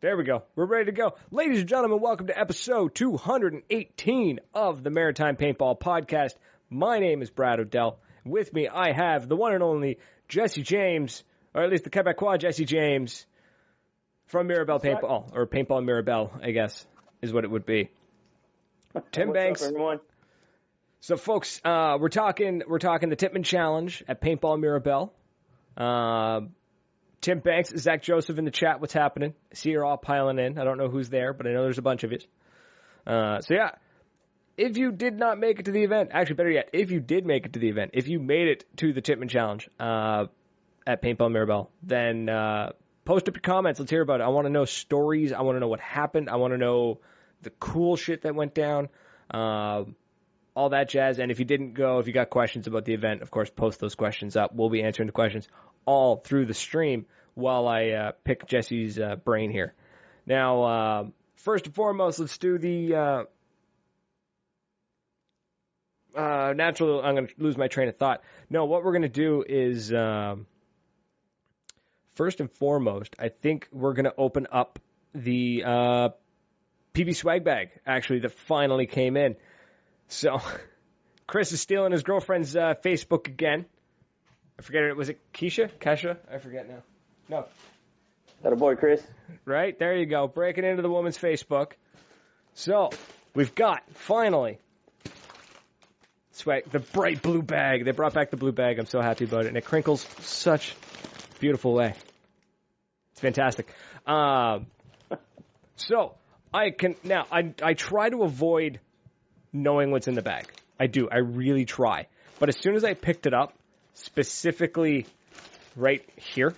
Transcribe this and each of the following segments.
There we go. We're ready to go. Ladies and gentlemen, welcome to episode 218 of the Maritime Paintball Podcast. My name is Brad Odell. With me, I have the one and only Jesse James, or at least the Quebecois Jesse James from Mirabel Paintball, or Paintball Mirabel, I guess, is what it would be. Tim Banks. What's up, everyone? So, folks, we're talking the Tipman Challenge at Paintball Mirabel. Tim Banks, Zach Joseph in the chat. What's happening? I see you're all piling in. I don't know who's there, but I know there's a bunch of you. So, yeah. If you did not make it to the event, actually, better yet, if you did make it to the event, if you made it to the Tipman Challenge at Paintball Mirabel, then post up your comments. Let's hear about it. I want to know stories. I want to know what happened. I want to know the cool shit that went down. All that jazz. And if you didn't go, if you got questions about the event, of course, post those questions up. We'll be answering the questions all through the stream while I pick Jesse's brain here. Now, first and foremost, let's do the natural. I'm going to lose my train of thought. No, what we're going to do is, first and foremost, I think we're going to open up the PB swag bag, actually, that finally came in. So, Chris is stealing his girlfriend's Facebook again. I forget it. Was it Kesha? I forget now. No. That a boy, Chris? Right, there you go. Breaking into the woman's Facebook. So, we've got, finally, swag, the bright blue bag. They brought back the blue bag. I'm so happy about it. And it crinkles such a beautiful way. It's fantastic. So, I try to avoid knowing what's in the bag. I do. I really try. But as soon as I picked it up, specifically right here,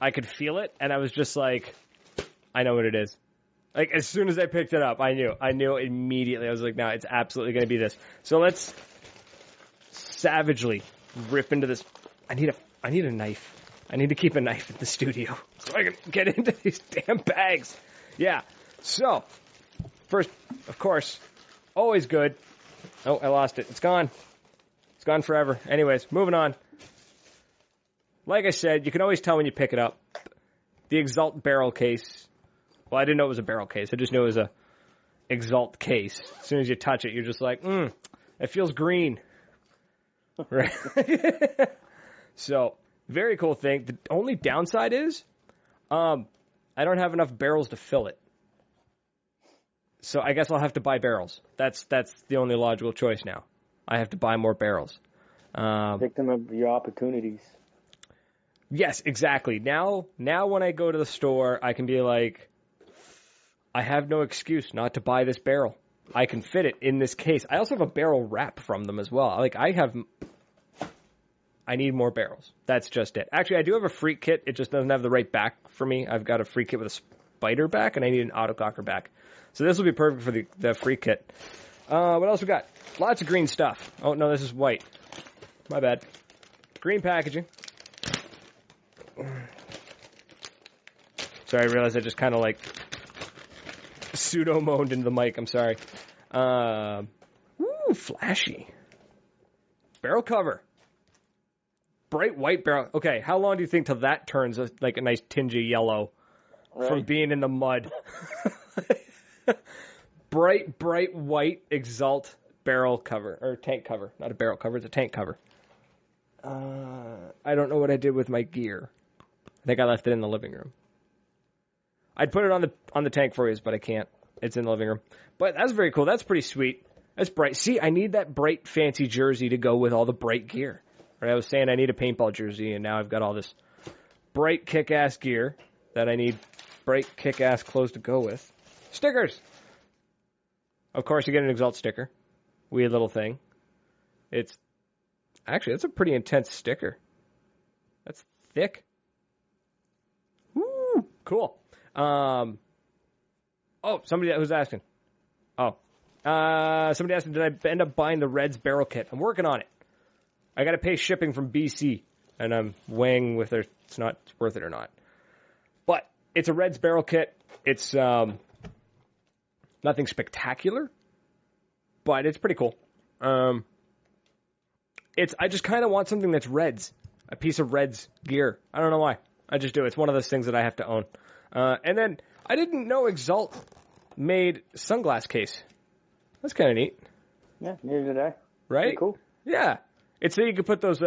I could feel it, and I was just like, I know what it is. Like, as soon as I picked it up, I knew immediately. I was like, no, it's absolutely going to be this. So let's savagely rip into this. I need a knife. I need to keep a knife in the studio so I can get into these damn bags. Yeah. So, first, of course, always good. Oh, I lost it. It's gone. It's gone forever. Anyways, moving on. Like I said, you can always tell when you pick it up. The Exalt barrel case. Well, I didn't know it was a barrel case. I just knew it was a Exalt case. As soon as you touch it, you're just like, it feels green. Right? So, very cool thing. The only downside is, I don't have enough barrels to fill it. So I guess I'll have to buy barrels. That's the only logical choice now. I have to buy more barrels. Victim of your opportunities. Yes, exactly. Now when I go to the store, I can be like, I have no excuse not to buy this barrel. I can fit it in this case. I also have a barrel wrap from them as well. Like, I need more barrels. That's just it. Actually, I do have a freak kit. It just doesn't have the right back for me. I've got a freak kit with a spider back, and I need an autococker back. So this will be perfect for the free kit. What else we got? Lots of green stuff. Oh, no, this is white. My bad. Green packaging. Sorry, I realized I just kind of like pseudo-moaned into the mic. I'm sorry. Ooh, flashy. Barrel cover. Bright white barrel. Okay, how long do you think till that turns like a nice tinge of yellow from being in the mud? bright white Exalt barrel cover, or tank cover. Not a barrel cover, it's a tank cover. I don't know what I did with my gear. I think I left it in the living room. I'd put it on the tank for you, but I can't. It's in the living room. But that's very cool. That's pretty sweet. That's bright. See, I need that bright fancy jersey to go with all the bright gear. Right? I was saying I need a paintball jersey, and now I've got all this bright kick-ass gear that I need bright kick-ass clothes to go with. Stickers! Of course, you get an Exalt sticker. Weird little thing. It's a pretty intense sticker. That's thick. Woo! Cool. Oh, somebody was asking. Somebody asked me, did I end up buying the Reds barrel kit? I'm working on it. I got to pay shipping from BC, and I'm weighing whether it's worth it or not. But it's a Reds barrel kit. It's nothing spectacular, but it's pretty cool. I just kind of want something that's Reds, a piece of Reds gear. I don't know why. I just do. It's one of those things that I have to own. And then I didn't know Exalt made sunglass case. That's kind of neat. Yeah, neither did I. Right? Pretty cool. Yeah. It's so you could put those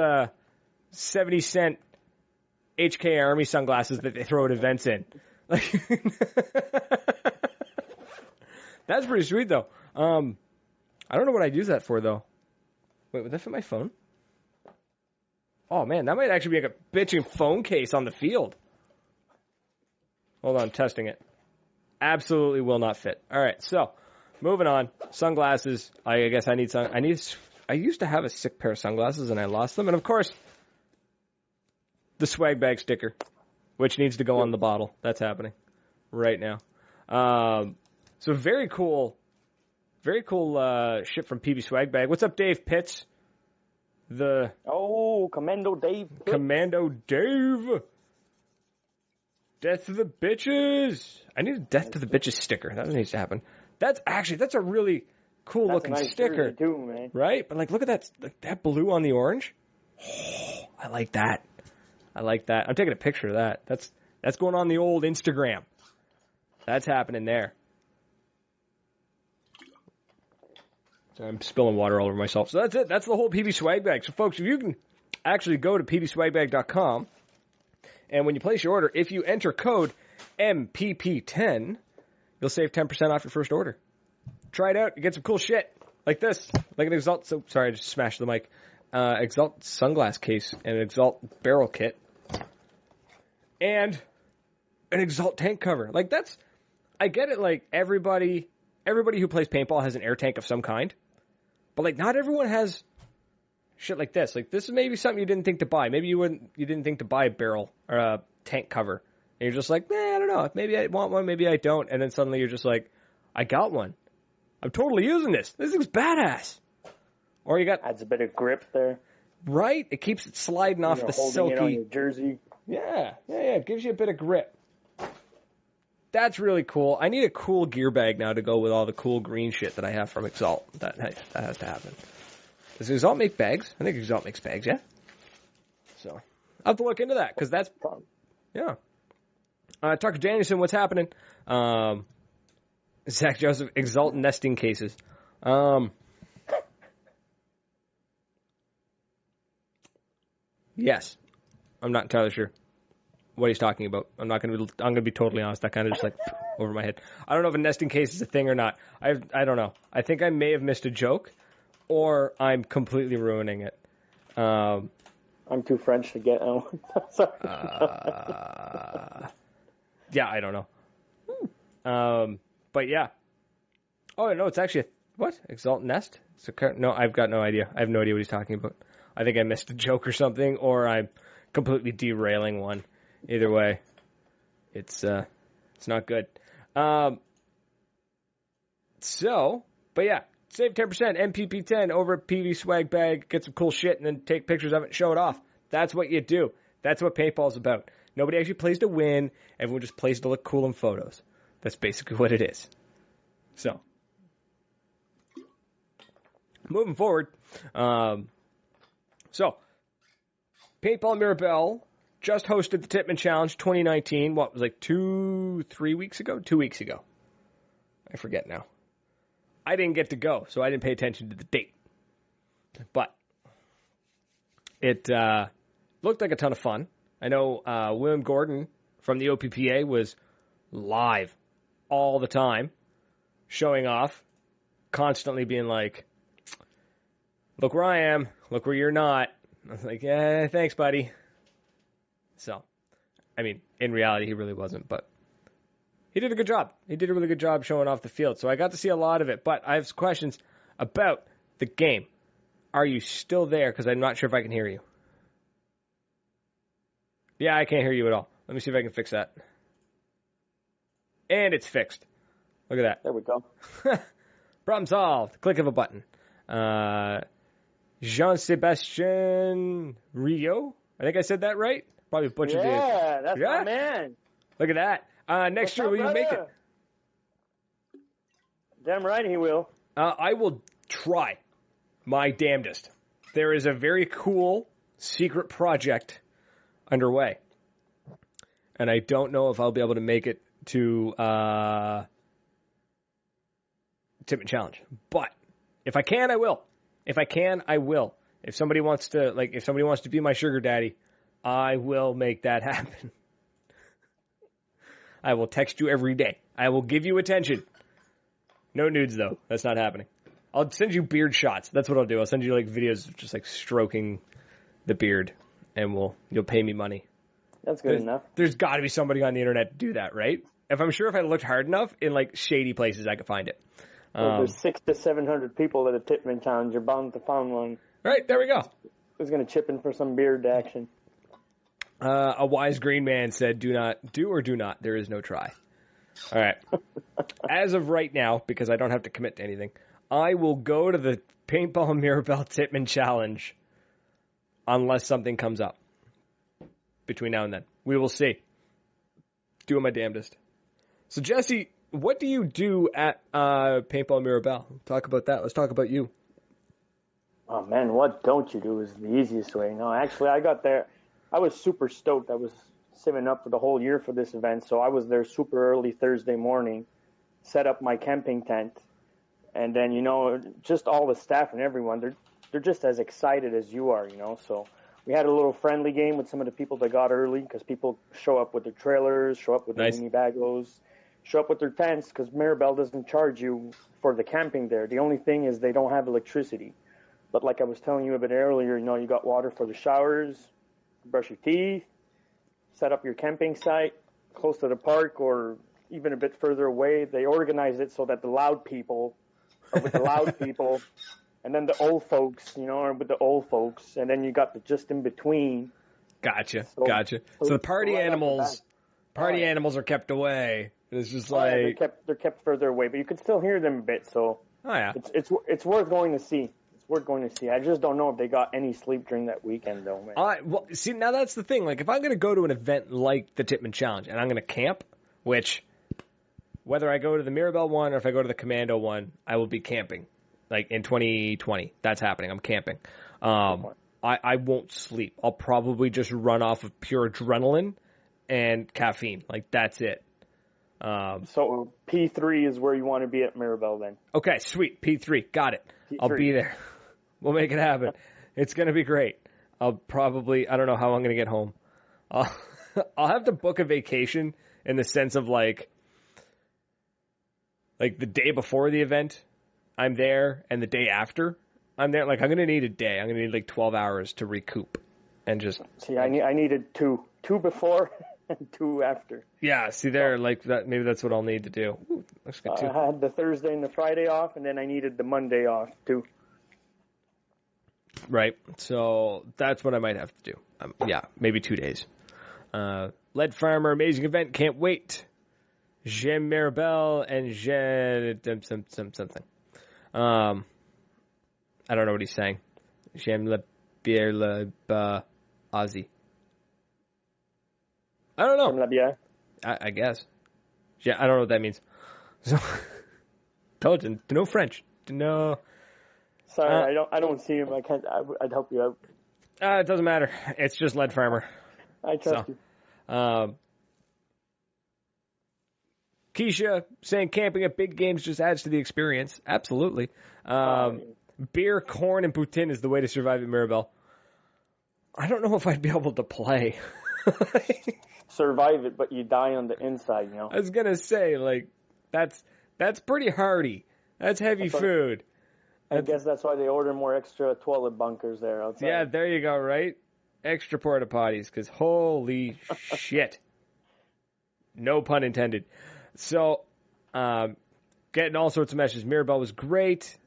70-cent HK Army sunglasses that they throw at events in. Like, that's pretty sweet, though. I don't know what I'd use that for, though. Wait, would that fit my phone? Oh, man, that might actually be like a bitching phone case on the field. Hold on, testing it. Absolutely will not fit. All right, so moving on. Sunglasses. I guess I need some. I used to have a sick pair of sunglasses and I lost them, and of course, the swag bag sticker, which needs to go on the bottle. That's happening right now. So very cool shit from PB Swag Bag. What's up, Dave Pitts? Commando Dave. Pitts. Commando Dave. Death to the bitches. I need a Death to the bitches sticker. That needs to happen. That's a really cool looking nice sticker, too, man. right? But like, look at that, that blue on the orange. Oh, I like that. I'm taking a picture of that. That's going on the old Instagram. That's happening there. So I'm spilling water all over myself. So that's it. That's the whole PB Swag Bag. So folks, if you can actually go to pbswagbag.com, and when you place your order, if you enter code MPP10, you'll save 10% off your first order. Try it out. You get some cool shit like this, like an Exalt. So sorry, I just smashed the mic. Exalt sunglass case and an Exalt barrel kit, and an Exalt tank cover. Like that's, I get it. Like everybody who plays paintball has an air tank of some kind, but like not everyone has shit like this. Like this is maybe something you didn't think to buy. Maybe you didn't think to buy a barrel or a tank cover, and you're just like, I don't know. Maybe I want one. Maybe I don't. And then suddenly you're just like, I got one. I'm totally using this. This thing's badass. Or you got adds a bit of grip there. Right? It keeps it sliding off the silky. It on your jersey. Yeah. It gives you a bit of grip. That's really cool. I need a cool gear bag now to go with all the cool green shit that I have from Exalt. That has to happen. Does Exalt make bags? I think Exalt makes bags, yeah? So, I'll have to look into that, because that's... Yeah. Tucker Danielson, what's happening? Zach Joseph, Exalt nesting cases. Yes. I'm not entirely sure what he's talking about. I'm going to be totally honest. That kind of just like over my head. I don't know if a nesting case is a thing or not. I don't know. I think I may have missed a joke, or I'm completely ruining it. I'm too French to get out. Yeah, I don't know. But yeah. Oh, no, it's actually what? Exalt Nest? No, I've got no idea. I have no idea what he's talking about. I think I missed a joke or something, or I'm completely derailing one. Either way, it's not good. But yeah, save 10%, MPP10 over at PV Swag Bag. Get some cool shit and then take pictures of it and show it off. That's what you do. That's what paintball's about. Nobody actually plays to win. Everyone just plays to look cool in photos. That's basically what it is. So, moving forward. So, Paintball Mirabel just hosted the Tippmann Challenge 2019. What was like 3 weeks ago? 2 weeks ago. I forget now. I didn't get to go, so I didn't pay attention to the date. But it looked like a ton of fun. I know William Gordon from the OPPA was live all the time, showing off, constantly being like, look where I am, look where you're not. I was like, yeah, thanks, buddy. So, I mean, in reality, he really wasn't, but he did a good job. He did a really good job showing off the field. So I got to see a lot of it, but I have some questions about the game. Are you still there? Because I'm not sure if I can hear you. Yeah, I can't hear you at all. Let me see if I can fix that. And it's fixed. Look at that. There we go. Problem solved. Click of a button. Jean-Sebastien Rio. I think I said that right. Probably butchered it. Yeah, that's my man. Look at that. Next year, will you make it? Damn right he will. I will try my damnedest. There is a very cool secret project underway. and I don't know if I'll be able to make it to Tipman Challenge. But if I can, I will. If I can, I will. If somebody wants to be my sugar daddy, I will make that happen. I will text you every day. I will give you attention. No nudes, though. That's not happening. I'll send you beard shots. That's what I'll do. I'll send you like videos of just like stroking the beard, and you'll pay me money. That's good enough. There's got to be somebody on the internet to do that, right? If I looked hard enough in like shady places, I could find it. Well, there's 600 to 700 people at a Tipman Challenge. You're bound to find one. Right, there we go. Who's going to chip in for some beard action? A wise green man said, do or do not. There is no try. All right. As of right now, because I don't have to commit to anything, I will go to the Paintball Mirabel Tipman Challenge unless something comes up between now and then. We will see. Doing my damnedest. So, Jesse, what do you do at Paintball Mirabel? Talk about that. Let's talk about you. Oh, man, what don't you do is the easiest way. No, actually, I got there. I was super stoked. I was saving up for the whole year for this event, so I was there super early Thursday morning, set up my camping tent, and then, just all the staff and everyone, they're just as excited as you are, so we had a little friendly game with some of the people that got early, because people show up with their trailers, show up with their mini bagos, show up with their tents, because Mirabel doesn't charge you for the camping there. The only thing is they don't have electricity. But like I was telling you a bit earlier, you got water for the showers, brush your teeth, set up your camping site close to the park or even a bit further away. They organize it so that the loud people are with the loud people, and then the old folks, are with the old folks, and then you got the just in between. Gotcha. So the party animals are kept away. It's just like they're kept further away, but you can still hear them a bit. So it's worth going to see. We're going to see. I just don't know if they got any sleep during that weekend, though, man. See, now that's the thing. Like, if I'm going to go to an event like the Tipman Challenge, and I'm going to camp, which, whether I go to the Mirabel one or if I go to the Commando one, I will be camping. Like, in 2020. That's happening. I'm camping. I won't sleep. I'll probably just run off of pure adrenaline and caffeine. Like, that's it. So, P3 is where you want to be at Mirabel, then. Okay, sweet. P3. Got it. P3. I'll be there. We'll make it happen. It's going to be great. I don't know how I'm going to get home. I'll have to book a vacation in the sense of like the day before the event, I'm there, and the day after, I'm there. Like, I'm going to need a day. I'm going to need like 12 hours to recoup and just. See, I needed two before and 2 after. Yeah, see there, like that. Maybe that's what I'll need to do. Ooh, looks good too. I had the Thursday and the Friday off, and then I needed the Monday off too. Right, so that's what I might have to do. Maybe 2 days. Lead Farmer, amazing event, can't wait. J'aime Mirabel and j'aime something. I don't know what he's saying. J'aime la bière la Aussie. I don't know. J'aime la bière. I guess. Yeah, I don't know what that means. So, told you, no French. No. Sorry, I don't see him. I can't. I'd help you out. It doesn't matter. It's just Lead Farmer. I trust you. Keisha saying camping at big games just adds to the experience. Absolutely. Beer, corn, and poutine is the way to survive at Mirabel. I don't know if I'd be able to play. Survive it, but you die on the inside, I was going to say, like, that's pretty hearty. That's heavy food. I guess that's why they order more extra toilet bunkers there outside. Yeah, there you go, right? Extra porta potties, because holy shit. No pun intended. So, getting all sorts of messages. Mirabel was great.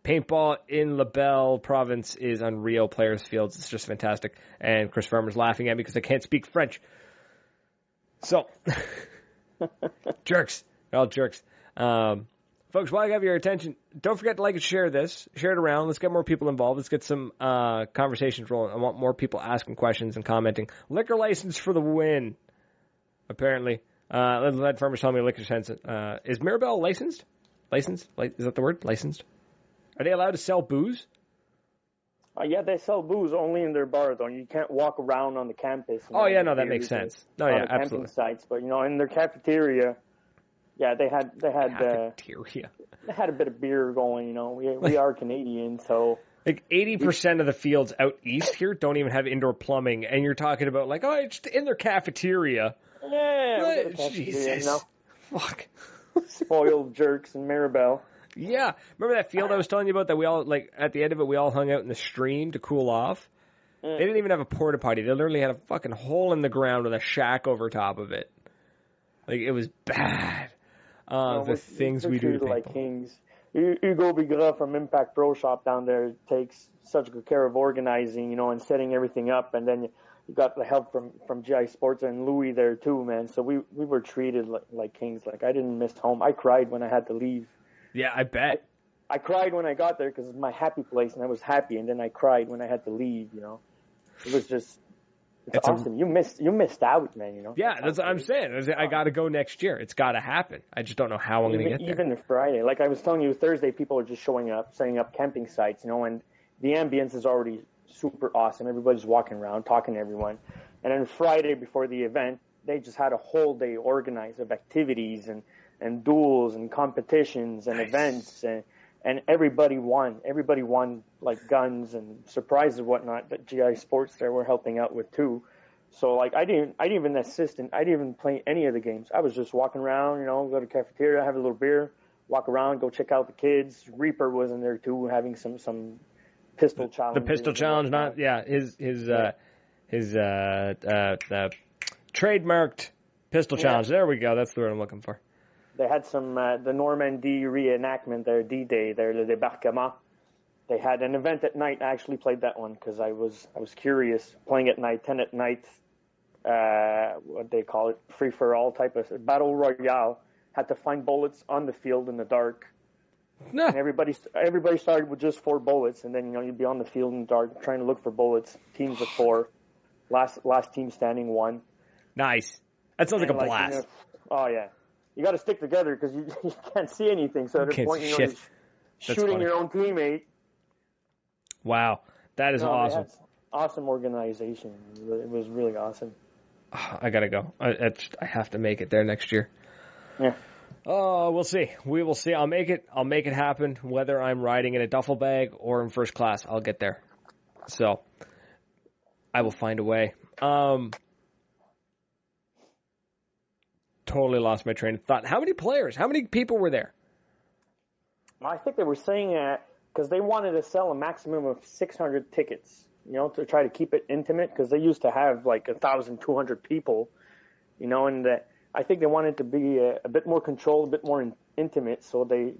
Paintball in LaBelle province is unreal. Players Fields, it's just fantastic. And Chris Farmer's laughing at me because I can't speak French. So, jerks. They're all jerks. Folks, while I have your attention, don't forget to like and share this. Share it around. Let's get more people involved. Let's get some conversations rolling. I want more people asking questions and commenting. Liquor license for the win, apparently. Lead Farmer's telling me liquor license. Is Mirabel licensed? Licensed? Is that the word? Licensed? Are they allowed to sell booze? Yeah, they sell booze only in their bar, though. You can't walk around on the campus. Oh, yeah, no, that makes sense. Oh, yeah, on the camping absolutely. sites, but in their cafeteria, yeah, they had Cafeteria. they had a bit of beer going. We are Canadian, so Like 80% of the fields out east here don't even have indoor plumbing, and you're talking about like, oh, it's in their cafeteria. yeah, we got a cafeteria, Jesus. Fuck. Spoiled jerks in Mirabel. Yeah. Remember that field I was telling you about that we all, like, at the end of it, we all hung out in the stream to cool off? They didn't even have a porta potty. They literally had a fucking hole in the ground with a shack over top of it. Like, it was bad. The things we do to people. Like kings. Hugo Bigra from Impact Pro Shop down there takes such good care of organizing, and setting everything up. And then you got the help from GI Sports and Louis there too, man. So we were treated like kings. Like, I didn't miss home. I cried when I had to leave. Yeah, I bet. I cried when I got there because it's my happy place, and I was happy. And then I cried when I had to leave. It was just it's awesome. You missed out, man. Yeah, that's what I'm saying. I got to go next year. It's got to happen. I just don't know how I'm going to get there. Even Friday, like I was telling you, Thursday people are just showing up, setting up camping sites, and the ambience is already super awesome. Everybody's walking around, talking to everyone. And then Friday before the event, they just had a whole day organized of activities and duels and competitions and events and everybody won. Everybody won like guns and surprises and whatnot that GI Sports there were helping out with too. So like I didn't even assist and I didn't even play any of the games. I was just walking around, go to the cafeteria, have a little beer, walk around, go check out the kids. Reaper was in there too, having some pistol challenge. The pistol challenge, his trademarked pistol challenge. There we go. That's the word I'm looking for. They had some the Normandy reenactment there, D-Day there, Le Débarquement. They had an event at night. I actually played that one because I was curious. Playing at night, 10 at night, what they call it, free-for-all type of battle royale. Had to find bullets on the field in the dark. No. And everybody started with just 4 bullets, and then you'd be on the field in the dark trying to look for bullets. Teams of 4. Last team standing won. Nice. That sounds like a blast. Oh yeah. You got to stick together because you can't see anything. So at a point, you're shooting your own teammate. Wow, that is awesome. Awesome organization. It was really awesome. I gotta go. I have to make it there next year. Yeah. Oh, we'll see. We will see. I'll make it happen. Whether I'm riding in a duffel bag or in first class, I'll get there. So I will find a way. Totally lost my train of thought. How many players? How many people were there? I think they were saying because they wanted to sell a maximum of 600 tickets, to try to keep it intimate because they used to have like 1,200 people, and I think they wanted to be a bit more controlled, a bit more intimate. So they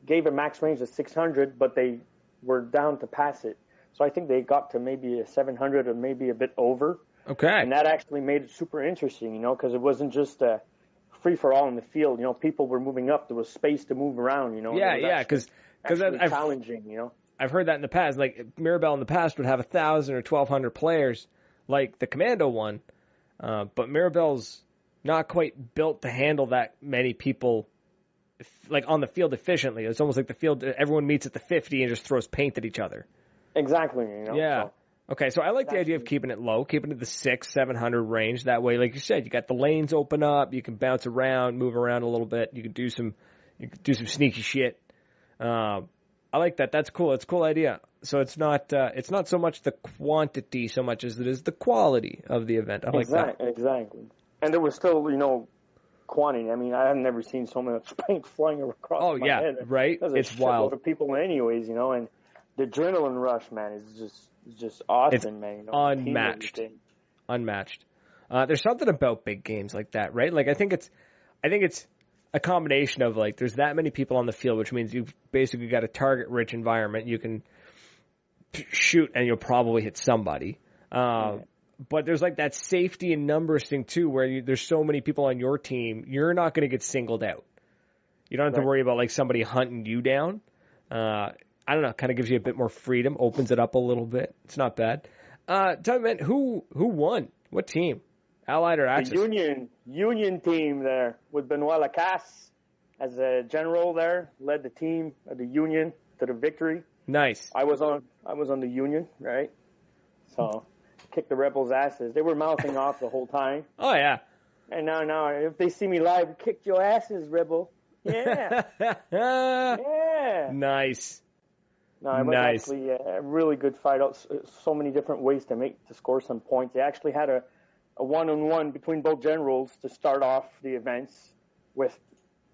gave a max range of 600, but they were down to pass it. So I think they got to maybe a 700 or maybe a bit over. Okay. And that actually made it super interesting, because it wasn't just free for all in the field. People were moving up. There was space to move around. Yeah, because I've challenging. I've heard that in the past. Like Mirabel in the past would have 1,000 or 1,200 players, like the Commando one, but Mirabel's not quite built to handle that many people, like on the field efficiently. It's almost like the field. Everyone meets at the 50 and just throws paint at each other. Exactly. Yeah. So. Okay, so I like the idea of keeping it low, keeping it the 600-700 range. That way, like you said, you got the lanes open up. You can bounce around, move around a little bit. You can do some sneaky shit. I like that. That's cool. It's a cool idea. So it's not so much the quantity so much as it is the quality of the event. I like that. Exactly. And there was still, quantity. I mean, I have never seen so much paint flying across my head. Right? It's wild. Of people anyways, and the adrenaline rush, man, is just awesome, man. Unmatched. There's something about big games like that, right? Like I think it's a combination of like there's that many people on the field, which means you've basically got a target-rich environment. You can shoot and you'll probably hit somebody. But there's like that safety and numbers thing too, where there's so many people on your team, you're not going to get singled out. You don't have to worry about like somebody hunting you down. I don't know, kind of gives you a bit more freedom, opens it up a little bit. It's not bad. Tell me, man, who won? What team? Allied or Axis? The Union team there with Benoit Lacasse as a general there, led the team of the Union to the victory. Nice. I was on the Union, right? So kicked the Rebels' asses. They were mouthing off the whole time. Oh, yeah. And now, if they see me live, kicked your asses, Rebel. Yeah. Yeah. Nice. No, it was actually a really good fight. So many different ways to score some points. They actually had a one-on-one between both generals to start off the events with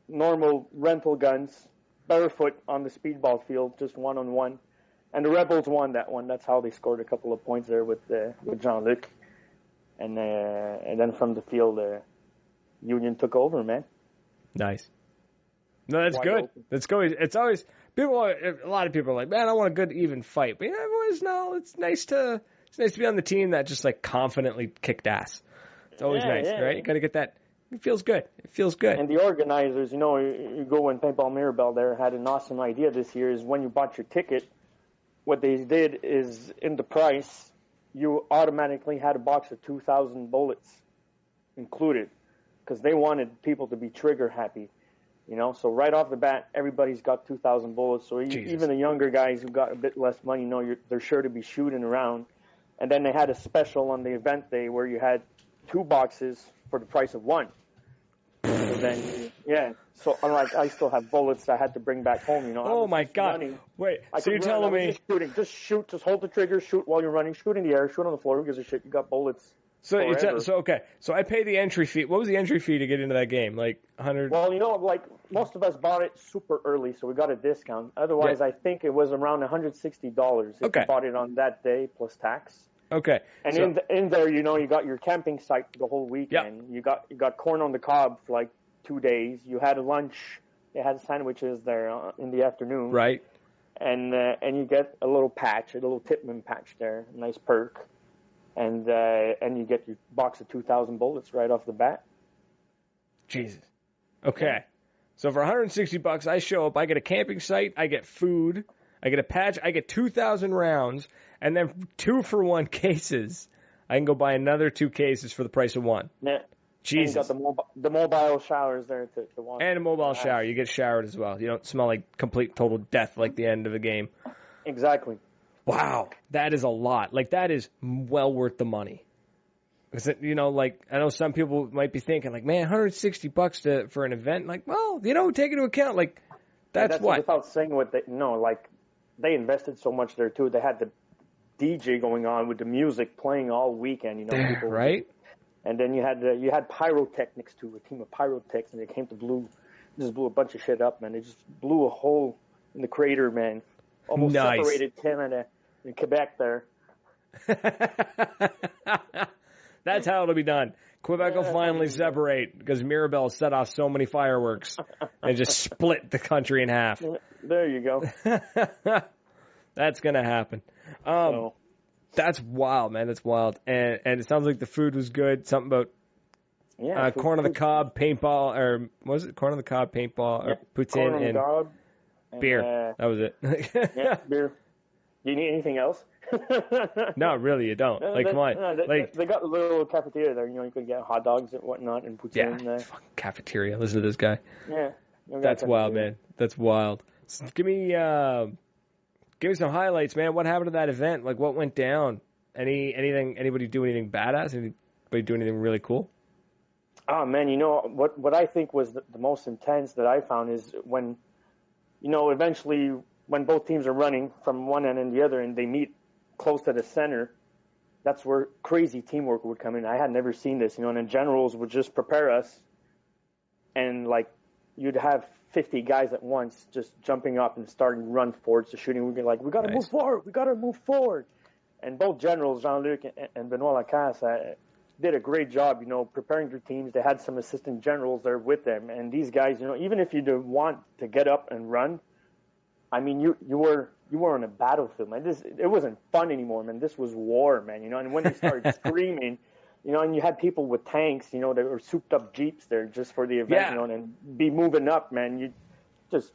normal rental guns, barefoot on the speedball field, just one-on-one. And the Rebels won that one. That's how they scored a couple of points there with Jean-Luc. And then from the field, Union took over, man. Nice. No, that's good. Open. That's good. It's always a lot of people are like, man, I want a good even fight. But it's nice to be on the team that just like confidently kicked ass. It's always nice, right? You got to get that. It feels good. And the organizers, you go in Paintball Mirabel there, had an awesome idea this year. Is when you bought your ticket, what they did is in the price, you automatically had a box of 2,000 bullets included, because they wanted people to be trigger happy. So right off the bat, everybody's got 2,000 bullets. So even the younger guys who got a bit less money, they're sure to be shooting around. And then they had a special on the event day where you had 2 boxes for the price of 1. So then, so unlike I still have bullets that I had to bring back home. Oh my God! Running. Wait, so you're telling me just shoot, just hold the trigger, shoot while you're running, shoot in the air, shoot on the floor. Who gives a shit? You got bullets. So I pay the entry fee. What was the entry fee to get into that game? Like 100? Well, like most of us bought it super early, so we got a discount. Otherwise, I think it was around $160 if you bought it on that day plus tax. Okay. And in there, you got your camping site the whole weekend. Yep. You got corn on the cob for like 2 days. You had a lunch. They had sandwiches there in the afternoon. Right. And you get a little patch, a little Tipman patch there, a nice perk. And you get your box of 2,000 bullets right off the bat. Jesus. Okay. So for $160, I show up. I get a camping site. I get food. I get a patch. I get 2,000 rounds, and then 2-for-1 cases. I can go buy another 2 cases for the price of 1. Yeah. Jesus. And you got the mobile showers there to wash. And a mobile shower. You get showered as well. You don't smell like complete total death like the end of a game. Exactly. Wow, that is a lot. Like, that is well worth the money. Because, I know some people might be thinking, like, man, $160 for an event. Like, well, take into account, like, that's what. Without saying what they invested so much there, too. They had the DJ going on with the music playing all weekend, people. Right? And then you had pyrotechnics, too, a team of pyrotechs, and they came to blew a bunch of shit up, man. They just blew a hole in the crater, man. Almost separated Canada and Quebec there. That's how it'll be done. Quebec will finally separate because Mirabel set off so many fireworks and just split the country in half. There you go. That's going to happen. That's wild, man. That's wild. And it sounds like the food was good. Something about corn on the cob, paintball, or what was it? Corn on the cob, paintball, or poutine and beer. That was it. Yeah, beer. Do you need anything else? No, really, you don't. Come on. They got a little cafeteria there. You could get hot dogs and whatnot and poutine. Yeah, fucking cafeteria. Listen to this guy. Yeah. That's wild, man. That's wild. So give me some highlights, man. What happened to that event? Like, what went down? Anything? Anybody do anything badass? Anybody do anything really cool? Oh, man, what I think was the most intense that I found is when, eventually when both teams are running from one end and the other and they meet close to the center, that's where crazy teamwork would come in. I had never seen this, and then generals would just prepare us, and like you'd have 50 guys at once just jumping up and starting run forwards to shooting. We'd be like, we got to move forward. And both generals, Jean-Luc and Benoit Lacasse, did a great job, preparing their teams. They had some assistant generals there with them, and these guys, even if you didn't want to get up and run, I mean, you were on a battlefield, man. It wasn't fun anymore, man. This was war, man. And when they started screaming, and you had people with tanks, they were souped up jeeps there just for the event, and be moving up, man. You just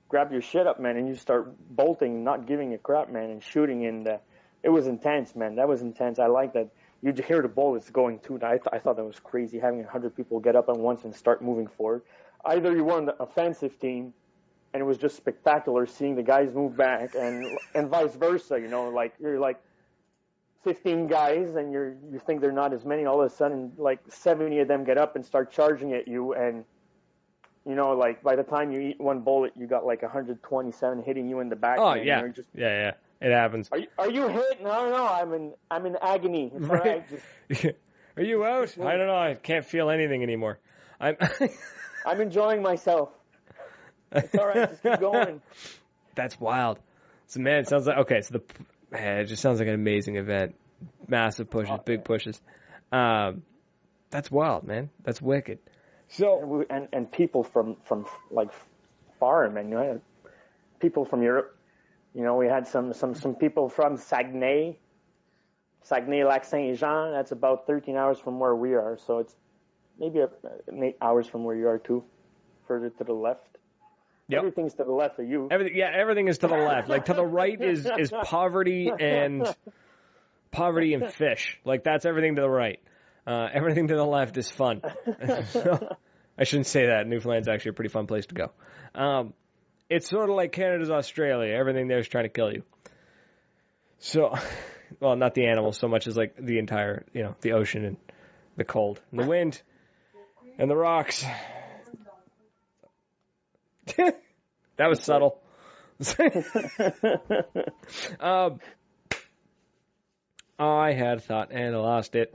grab your shit up, man, and you start bolting, not giving a crap, man, and shooting. And it was intense, man. That was intense. I like that. You'd hear the bullets going too. I thought that was crazy, having 100 people get up at once and start moving forward. Either you were on the offensive team, and it was just spectacular seeing the guys move back and vice versa. You know, like you're like 15 guys and you think they're not as many. All of a sudden, like 70 of them get up and start charging at you, and you know, like by the time you eat one bullet, you got like 127 hitting you in the back. Oh man, yeah, yeah. It happens. Are you hit? No. I'm in agony. It's right. all right. Just, are you out? I don't know. I can't feel anything anymore. I'm enjoying myself. It's all right. Just keep going. That's wild. So man, it sounds like it just sounds like an amazing event. Massive pushes, big pushes. That's wild, man. That's wicked. So and people from like far, man. You know, people from Europe. You know, we had some people from Saguenay, Lac Saint Jean. That's about 13 hours from where we are. So it's maybe 8 hours from where you are too, further to the left. Yep. Everything's to the left of you. Everything is to the left. Like to the right is poverty and fish. Like that's everything to the right. Everything to the left is fun. So, I shouldn't say that. Newfoundland's actually a pretty fun place to go. It's sort of like Canada's Australia. Everything there is trying to kill you. So, well, not the animals so much as like the entire, you know, the ocean and the cold and the wind and the rocks. That was subtle. I had a thought and I lost it.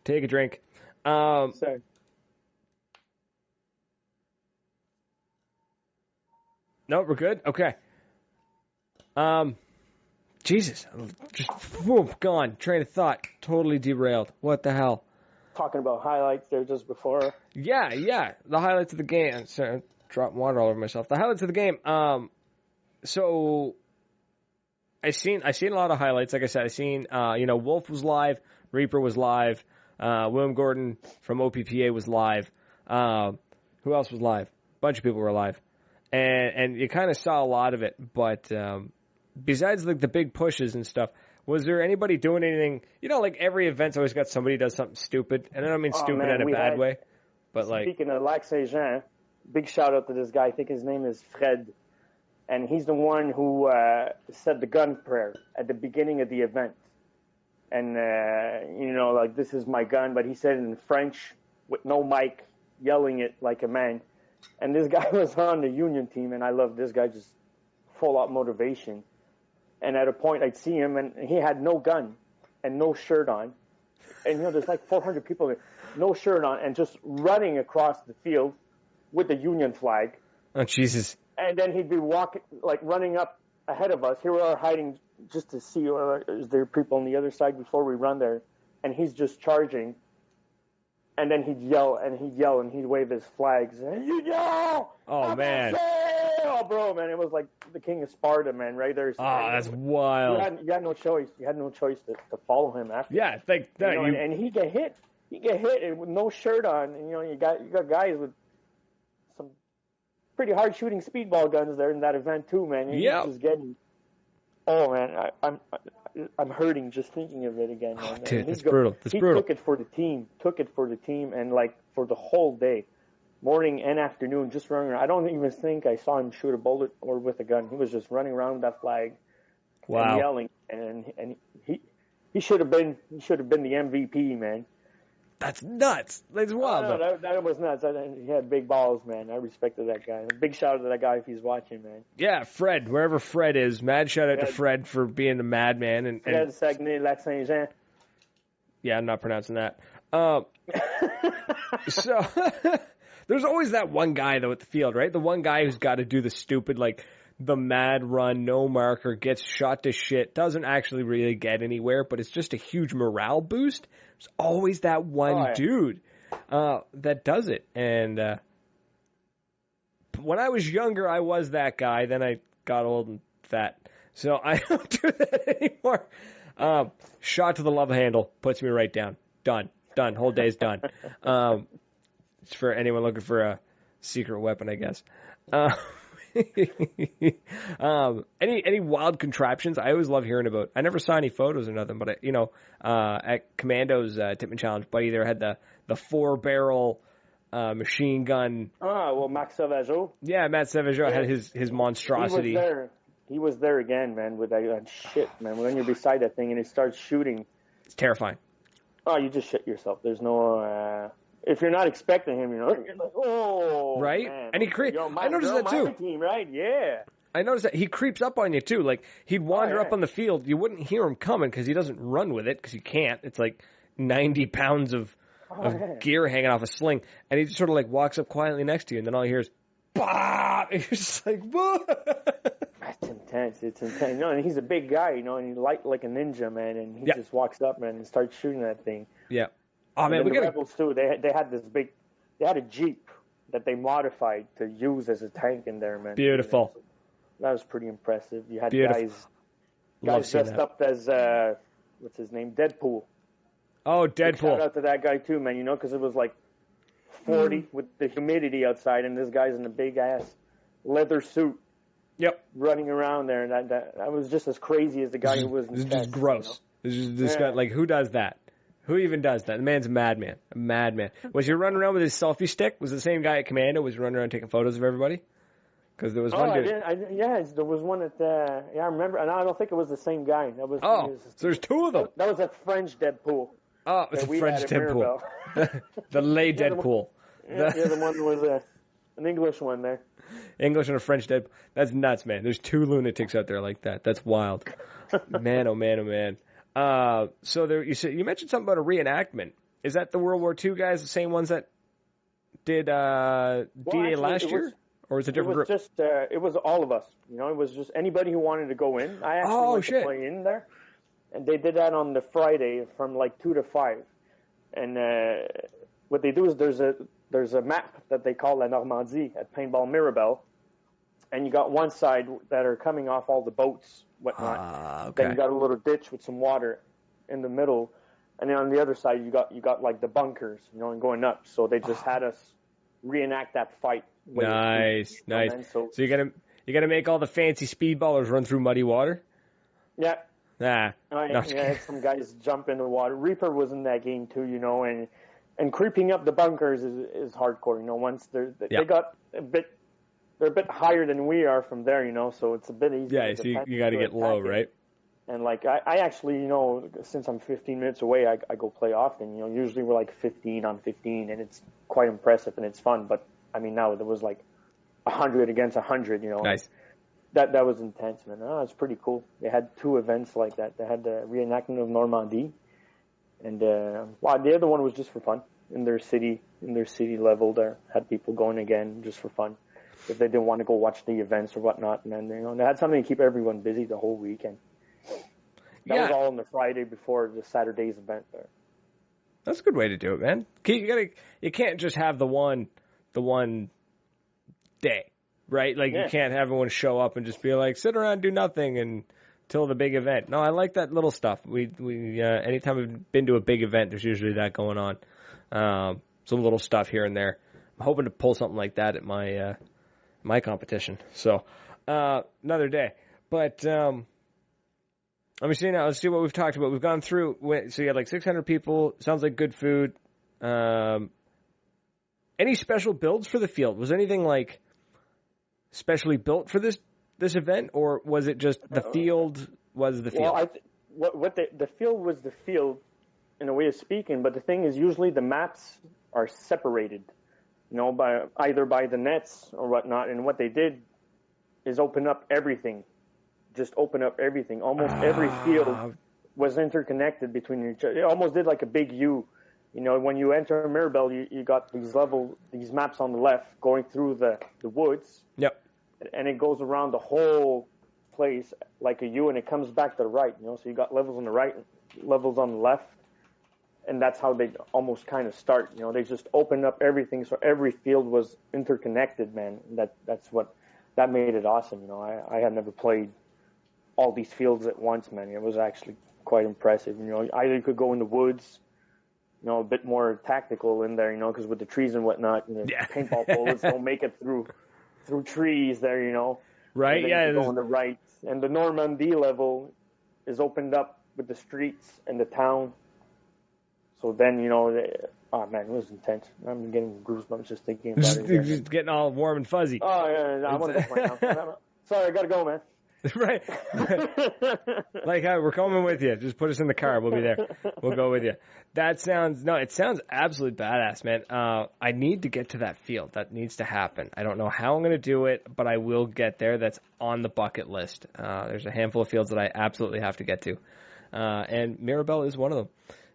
Take a drink. Sorry. No, we're good? Okay. Jesus. I'm just gone. Train of thought. Totally derailed. What the hell? Talking about highlights there just before. Yeah. The highlights of the game. Sorry, I'm dropping water all over myself. The highlights of the game. So I seen a lot of highlights. Like I said, I seen Wolf was live, Reaper was live, William Gordon from OPPA was live. Who else was live? A bunch of people were live. And you kind of saw a lot of it, but besides like the big pushes and stuff, was there anybody doing anything? You know, like every event's always got somebody who does something stupid, and I don't mean stupid in a bad way, but like speaking of Lac Saint Jean, big shout out to this guy. I think his name is Fred, and he's the one who said the gun prayer at the beginning of the event, and like this is my gun, but he said it in French with no mic, yelling it like a man. And this guy was on the Union team, and I love this guy, just full out motivation. And at a point, I'd see him, and he had no gun and no shirt on. And, there's like 400 people there, no shirt on, and just running across the field with the Union flag. Oh, Jesus. And then he'd be running up ahead of us. Here we are hiding just to see, is there people on the other side before we run there? And he's just charging. And then he'd yell, and he'd wave his flags. And he'd yell! Oh, man. Oh, bro, man. It was like the king of Sparta, man, right there. Oh, that's wild. You had no choice. You had no choice to follow him after. Yeah, like that. And he'd get hit. He'd get hit and with no shirt on. And, you got guys with some pretty hard shooting speedball guns there in that event, too, man. Yeah. Just getting... Oh, man, I'm hurting just thinking of it again. Man. Dude, that's brutal. He took it for the team, and like for the whole day, morning and afternoon, just running around. I don't even think I saw him shoot a bullet or with a gun. He was just running around with that flag, and yelling, and he should have been the MVP, man. That's nuts. That's wild. No, that was nuts. He had big balls, man. I respected that guy. Big shout out to that guy if he's watching, man. Yeah, Fred, wherever Fred is. Mad shout out to Fred for being a madman. And Saguenay, Lac Saint Jean. Yeah, I'm not pronouncing that. So there's always that one guy, though, at the field, right? The one guy who's got to do the stupid, like, the mad run, no marker, gets shot to shit, doesn't actually really get anywhere, but it's just a huge morale boost. There's always that one dude that does it. And when I was younger, I was that guy. Then I got old and fat. So I don't do that anymore. Shot to the love handle, puts me right down. Done. Whole day's done. It's for anyone looking for a secret weapon, I guess. Any wild contraptions? I always love hearing about. I never saw any photos or nothing, but at Commando's Tipman Challenge, Buddy there had the 4-barrel machine gun. Oh, well, Max Sauvageau. Yeah, Matt Sauvageau had his monstrosity. He was there again, man, with that shit, man. When you're beside that thing and it starts shooting. It's terrifying. Oh, you just shit yourself. There's no... if you're not expecting him, you're like, oh, right? Man. And he I noticed that too. My team, right? Yeah. I noticed that he creeps up on you too. Like he'd wander up on the field, you wouldn't hear him coming because he doesn't run with it because you can't. It's like 90 pounds of gear hanging off a sling, and he just sort of like walks up quietly next to you, and then all you hear is, bah! And you're just like, whoa! That's intense. It's intense. No, and he's a big guy, and he's light like a ninja, man, and he just walks up, man, and starts shooting that thing. Yeah. Oh man, we got Rebels too. They had this big, they had a Jeep that they modified to use as a tank in there, man. Beautiful. That was pretty impressive. You had guys dressed up as what's his name, Deadpool. Oh, Deadpool! Shout out to that guy too, man. Because it was like 40 with the humidity outside, and this guy's in a big ass leather suit. Yep. Running around there, and that was just as crazy as the guy who was in the This is just gross. This guy, like, who does that? Who even does that? The man's a madman. A madman. Was he running around with his selfie stick? Was the same guy at Commando? Was he running around taking photos of everybody? Because there was one dude. There was one at I remember, and I don't think it was the same guy. So there's two of them. That was a French Deadpool. Oh, it's a French Deadpool. The lay Deadpool. The one who was an English one there. English and a French Deadpool. That's nuts, man. There's two lunatics out there like that. That's wild. Man, oh man, oh man. So you mentioned something about a reenactment. Is that the World War II guys, the same ones that did D-Day last year? Or was it a different group? It was all of us. It was just anybody who wanted to go in. I actually went to play in there. And they did that on the Friday from like 2 to 5. And what they do is there's a map that they call La Normandie at Paintball Mirabel. And you got one side that are coming off all the boats, whatnot. Okay. Then you got a little ditch with some water in the middle. And then on the other side, you got like the bunkers, and going up. So they just had us reenact that fight. Nice. So you gotta make all the fancy speedballers run through muddy water? Yeah. Nah. Some guys jump in the water. Reaper was in that game too, and creeping up the bunkers is hardcore. Once they got they're a bit higher than we are from there, so it's a bit easier. Yeah, so you got to get low, right? And like I actually, since I'm 15 minutes away, I go play often. Usually we're like 15 on 15, and it's quite impressive and it's fun. But I mean, now there was like 100 against 100. Nice. That was intense, man. Oh, it's pretty cool. They had 2 events like that. They had the reenactment of Normandy, and the other one was just for fun in their city level. There had people going again just for fun if they didn't want to go watch the events or whatnot. And then they had something to keep everyone busy the whole weekend. That was all on the Friday before the Saturday's event there. That's a good way to do it, man. You can't just have the one day, right? Like you can't have everyone show up and just be like, sit around and do nothing until the big event. No, I like that little stuff. We anytime we've been to a big event, there's usually that going on. Some little stuff here and there. I'm hoping to pull something like that at my competition. So another day, but. Let me see now. Let's see what we've talked about. We've gone through. So you had like 600 people. Sounds like good food. Any special builds for the field? Was anything like specially built for this event, or was it just the field was the field? Well, the field was the field, in a way of speaking. But the thing is, usually the maps are separated, by either by the nets or whatnot. And what they did is open up everything. Just open up everything. Almost every field was interconnected between each other. It almost did like a big U. When you enter Mirabel, you got these maps on the left going through the woods. Yep. And it goes around the whole place like a U, and it comes back to the right. So you got levels on the right, levels on the left, and that's how they almost kind of start. They just opened up everything, so every field was interconnected, man. That made it awesome. I had never played all these fields at once, man. It was actually quite impressive. Either you could go in the woods, a bit more tactical in there, because with the trees and whatnot, paintball bullets don't make it through trees there, Right? And then you go on the right, and the Normandy level is opened up with the streets and the town. So then, Oh man, it was intense. I'm getting goosebumps just thinking about it. Again. Just getting all warm and fuzzy. Oh yeah, I want to go right now. Sorry, I gotta go, man. Right. Like, we're coming with you. Just put us in the car. We'll be there. We'll go with you. It sounds absolutely badass, man. I need to get to that field. That needs to happen. I don't know how I'm going to do it, but I will get there. That's on the bucket list. There's a handful of fields that I absolutely have to get to. And Mirabel is one of them.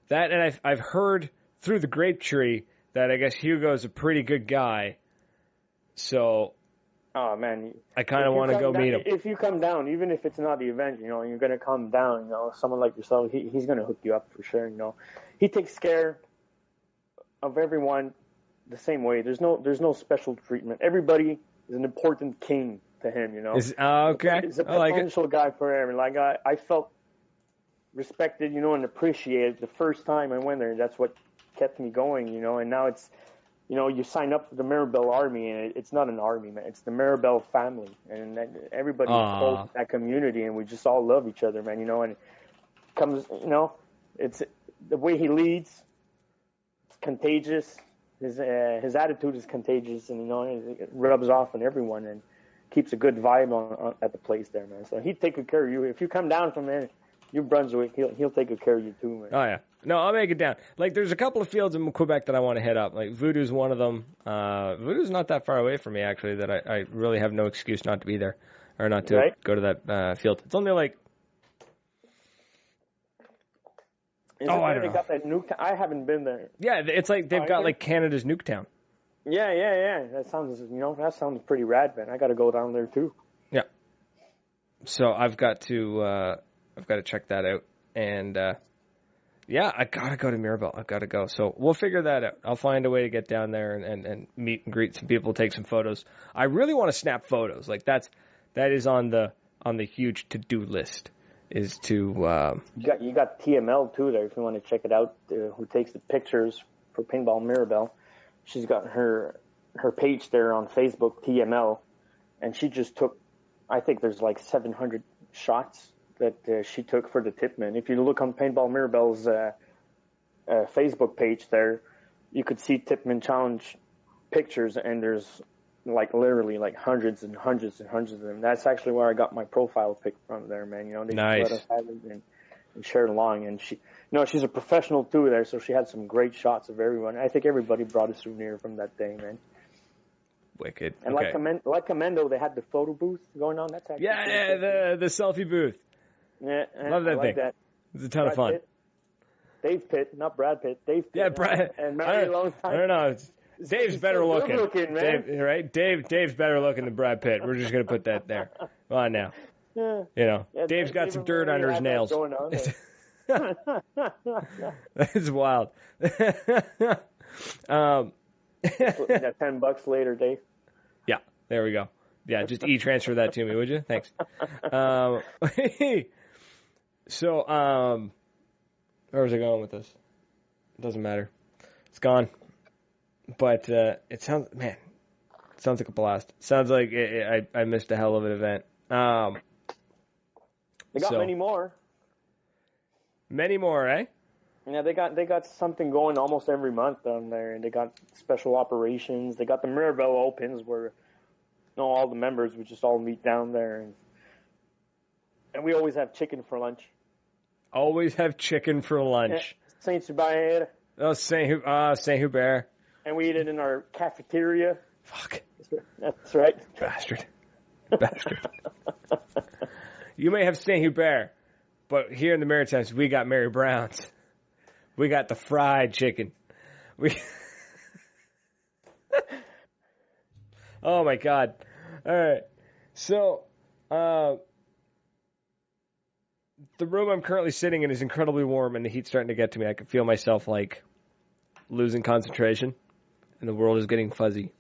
That, and I've heard through the grape tree that I guess Hugo's a pretty good guy. So, oh man, I kind of want to go meet him. If you come down, even if it's not the event, you know, and you're gonna come down, you know, someone like yourself, he's gonna hook you up for sure. You know, he takes care of everyone the same way. There's no special treatment. Everybody is an important king to him. You know, okay. He's a potential guy for everyone. Like I felt respected, you know, and appreciated the first time I went there. That's what kept me going, you know, and now it's, you know, you sign up for the Mirabel army, and it's not an army, man. It's the Mirabel family, and everybody is close to that community, and we just all love each other, man, you know, and it comes, you know, it's the way he leads, it's contagious. His attitude is contagious, and, you know, it rubs off on everyone and keeps a good vibe on at the place there, man. So he'd take good care of you. If you come down from there, New Brunswick, he'll take good care of you too, man. Oh yeah, no, I'll make it down. Like, there's a couple of fields in Quebec that I want to hit up. Like Voodoo's one of them. Voodoo's not that far away from me, actually. That I really have no excuse not to be there or not to go to that field. It's only like. I don't know. Got that Nuketown? I haven't been there. Yeah, it's like they've got like Canada's Nuketown. Yeah. That sounds pretty rad, man. I got to go down there too. Yeah. So I've got to check that out, and yeah, I gotta go to Mirabel. I've got to go. So we'll figure that out. I'll find a way to get down there and meet and greet some people, take some photos. I really want to snap photos. Like that is on the huge to-do list. Is to you got TML too there if you want to check it out. Who takes the pictures for Paintball Mirabel? She's got her page there on Facebook, TML, and she just took. I think there's like 700 shots that she took for the Tipman. If you look on Paintball Mirabel's Facebook page there, you could see Tipman Challenge pictures, and there's like literally like hundreds and hundreds and hundreds of them. That's actually where I got my profile pic from there, man. You know, they nice. let us have it and share it along. And she, you know, she's a professional too there, so she had some great shots of everyone. I think everybody brought a souvenir from that day, man. Wicked. And okay. like Commando, they had the photo booth going on. That's actually the selfie booth. Yeah, love that thing. That. It's a ton of fun. Pitt. Dave Pitt, not Brad Pitt. Dave Pitt. Yeah, Brad. And Mary Long Time. I don't know. Dave's better looking. Man. Dave, right? Dave's better looking than Brad Pitt. We're just gonna put that there. Come on now. Yeah. You know, Dave's got some dirt under his nails. Going on That's wild. That $10 later, Dave. Yeah, there we go. Yeah, just e-transfer that to me, would you? Thanks. So, where was I going with this? It doesn't matter. It's gone. But it sounds like a blast. Sounds like I missed a hell of an event. They got many more. Many more, eh? Yeah, they got something going almost every month down there, and they got special operations. They got the Mirabel Opens where all the members would just all meet down there, and we always have chicken for lunch. Always have chicken for lunch. Saint Hubert. Oh, Saint Hubert. And we eat it in our cafeteria. Fuck. That's right. Bastard. You may have Saint Hubert, but here in the Maritimes, we got Mary Brown's. We got the fried chicken. Oh, my God. All right. So, the room I'm currently sitting in is incredibly warm, and the heat's starting to get to me. I can feel myself, like, losing concentration, and the world is getting fuzzy.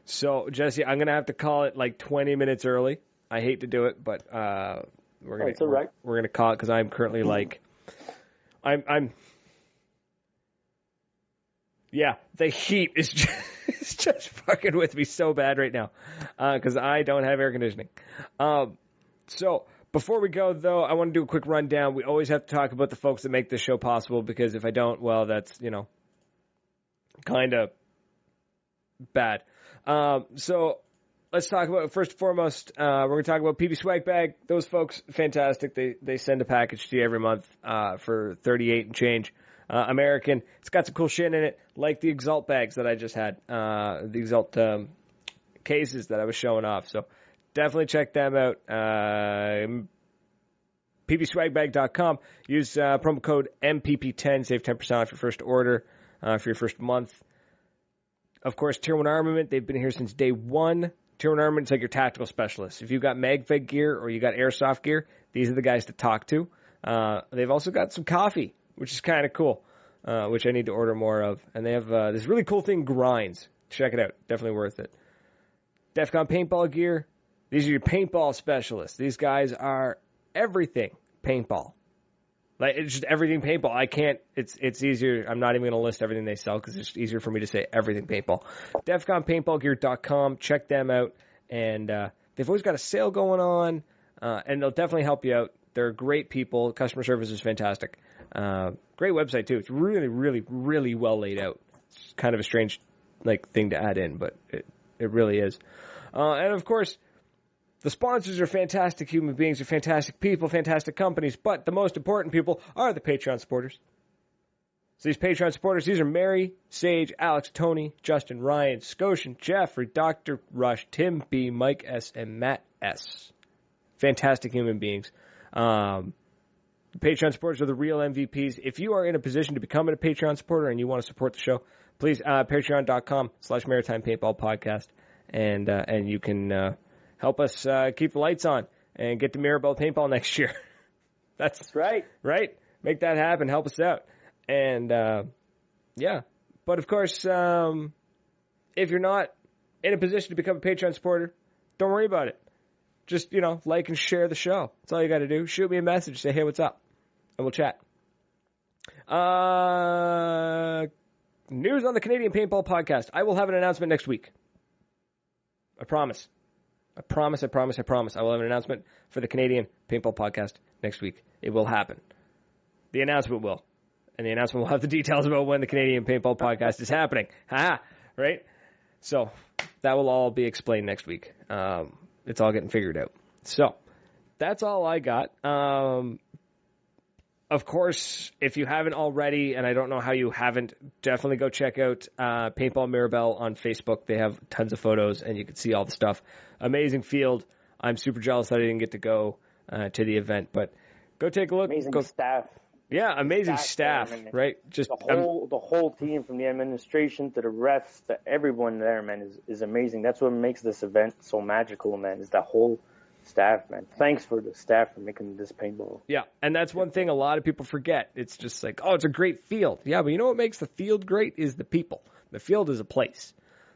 So, Jesse, I'm going to have to call it, like, 20 minutes early. I hate to do it, but we're going to call it because I'm currently, like, yeah, the heat is just fucking with me so bad right now because I don't have air conditioning. So before we go, though, I want to do a quick rundown. We always have to talk about the folks that make this show possible because if I don't, well, that's, kind of bad. So let's talk about, first and foremost, we're going to talk about PB Swag Bag. Those folks, fantastic. They send a package to you every month for $38 and change. American. It's got some cool shit in it, like the Exalt bags that I just had, the Exalt cases that I was showing off. So definitely check them out. pbswagbag.com. Use promo code MPP10. Save 10% off your first order for your first month. Of course, Tier 1 Armament. They've been here since day one. Tier 1 Armament is like your tactical specialist. If you've got magfed gear or you got airsoft gear, these are the guys to talk to. They've also got some coffee, which is kind of cool, which I need to order more of. And they have this really cool thing, grinds. Check it out. Definitely worth it. DEFCON paintball gear. These are your paintball specialists. These guys are everything paintball. Like, it's just everything paintball. I can't, it's easier. I'm not even going to list everything they sell because it's easier for me to say everything paintball. DEFCONpaintballgear.com. Check them out. And they've always got a sale going on, and they'll definitely help you out. They're great people. Customer service is fantastic. Great website, too. It's really, really, really well laid out. It's kind of a strange thing to add in, but it really is. And, of course, the sponsors are fantastic human beings, are fantastic people, fantastic companies, but the most important people are the Patreon supporters. So these Patreon supporters, these are Mary, Sage, Alex, Tony, Justin, Ryan, Scotian, Jeffrey, Dr. Rush, Tim B, Mike S, and Matt S. Fantastic human beings. The Patreon supporters are the real MVPs. If you are in a position to become a Patreon supporter and you want to support the show, please, patreon.com/Maritime Paintball Podcast, and you can help us keep the lights on and get to Mirabel Paintball next year. That's right. Right? Make that happen. Help us out. And, yeah. But, of course, if you're not in a position to become a Patreon supporter, don't worry about it. Just, like and share the show. That's all you got to do. Shoot me a message. Say, hey, what's up? And we'll chat. News on the Canadian Paintball Podcast. I will have an announcement next week. I promise. I promise. I will have an announcement for the Canadian Paintball Podcast next week. It will happen. The announcement will. And the announcement will have the details about when the Canadian Paintball Podcast is happening. Ha! Right? So, that will all be explained next week. It's all getting figured out. So, that's all I got. Of course, if you haven't already, and I don't know how you haven't, definitely go check out Paintball Mirabel on Facebook. They have tons of photos, and you can see all the stuff. Amazing field. I'm super jealous that I didn't get to go to the event, but go take a look. Amazing staff. Yeah, amazing staff, right? Just the whole team, from the administration to the refs to everyone there, man, is amazing. That's what makes this event so magical, man, is that whole staff, man. Thanks for the staff for making this paintball. Yeah, and that's one thing a lot of people forget. It's just like, oh, it's a great field. Yeah, but you know what makes the field great is the people. The field is a place.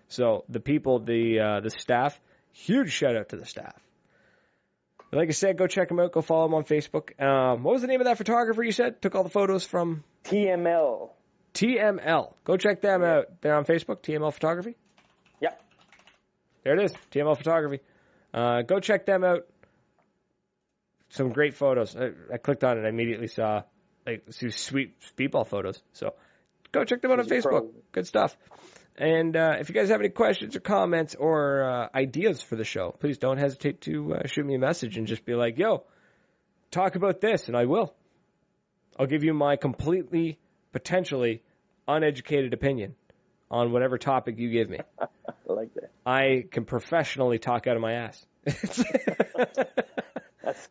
So the people, the staff, huge shout out to the staff. Like I said, go check them out. Go follow them on Facebook. What was the name of that photographer you said took all the photos from? TML. TML. Go check them out. They're on Facebook, TML Photography? Yep. There it is, TML Photography. Go check them out. Some great photos. I clicked on it. I immediately saw some sweet speedball photos. So go check them out on Facebook. Good stuff. And if you guys have any questions or comments or ideas for the show, please don't hesitate to shoot me a message and just be like, yo, talk about this, and I will. I'll give you my completely, potentially uneducated opinion on whatever topic you give me. I like that. I can professionally talk out of my ass. That's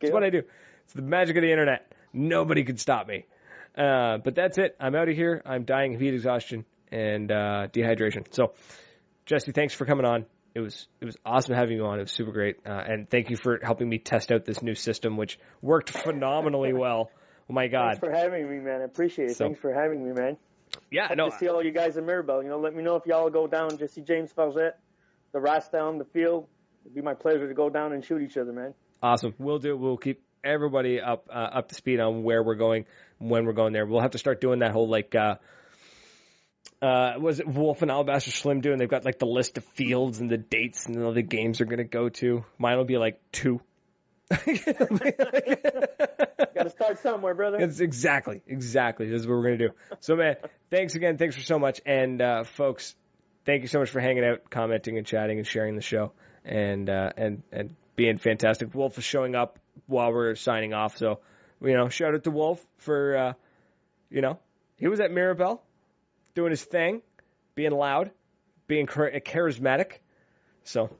what I do. It's the magic of the internet. Nobody can stop me. But that's it. I'm out of here. I'm dying of heat exhaustion and dehydration. So, Jesse, thanks for coming on. It was awesome having you on. It was super great. And thank you for helping me test out this new system, which worked phenomenally well. Oh, my God. Thanks for having me, man. I appreciate it. Thanks for having me, man. Yeah, Hope to see all you guys in Mirabel. Let me know if y'all go down to see James Falzette, the Rats down the field. It'd be my pleasure to go down and shoot each other, man. Awesome. We'll do. We'll keep everybody up to speed on where we're going, when we're going there. We'll have to start doing that whole was it Wolf and Alabaster Slim doing? They've got the list of fields and the dates and all the games they're going to go to. Mine will be 2. Got to start somewhere, brother. It's exactly. This is what we're going to do. So, man, thanks again. Thanks for so much. And, folks, thank you so much for hanging out, commenting, and chatting, and sharing the show, and being fantastic. Wolf is showing up while we're signing off. So, shout out to Wolf for, he was at Mirabel doing his thing, being loud, being charismatic. So,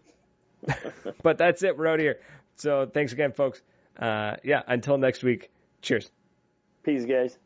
but that's it. We're out of here. So thanks again, folks. Until next week. Cheers. Peace, guys.